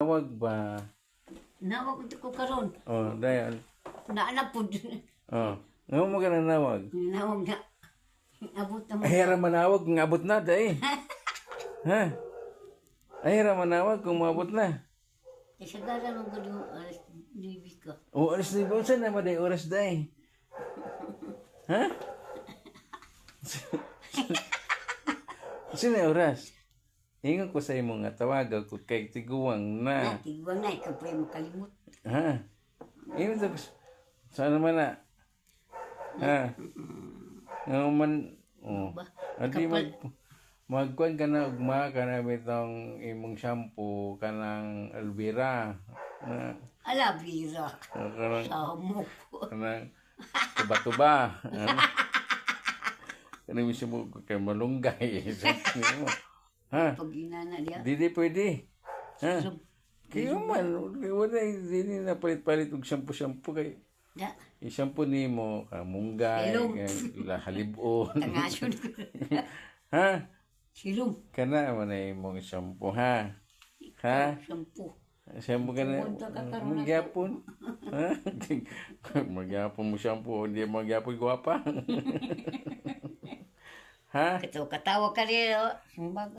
Tawag ba? Nawag ko karon. Oh, dahil. Naanap po. Oh. Ngayon mo ka na nawag. Nawag na. Abot na mo. Ay, hira manawag kung abot na, dahil. Ha? Ay, hira manawag kung maabot na. Kasagaran mo ko yung alas 9 ka. O, oras na ba? Saan naman dahil oras dahil? Ha? Sino yung oras? Ingon ko sa imo nga tawagan ko kay tiguwang na. Tiguang na, ikaw pa yung makalimot. Ha? Ingon ko, saan naman na? Ha? Nga man, oh. Ba? Adi magkuhan ka na ugma ka na bitong imong shampoo ka ng Alvira. Na, Ala, bira. kanang, Samo ko. kanang tuba-tuba. Kanang mismo mo kay malunggay. Ha? Pag inana niya. Didi pwede. Ha? Kaya man, wala hindi na palit-palit og shampoo kay Da. i-shampoo nimo ka munggay, Hello. halibon. Tangasyon ko. Ha? Silong. Kana man ay imong shampoo ha. Ha? Shampoo. Shampoo ka na. Punta ka karon na. Magyapon. Ha? Magyapon mo shampoo, hindi magyapon gwapa. Ha? Katawa ka rin.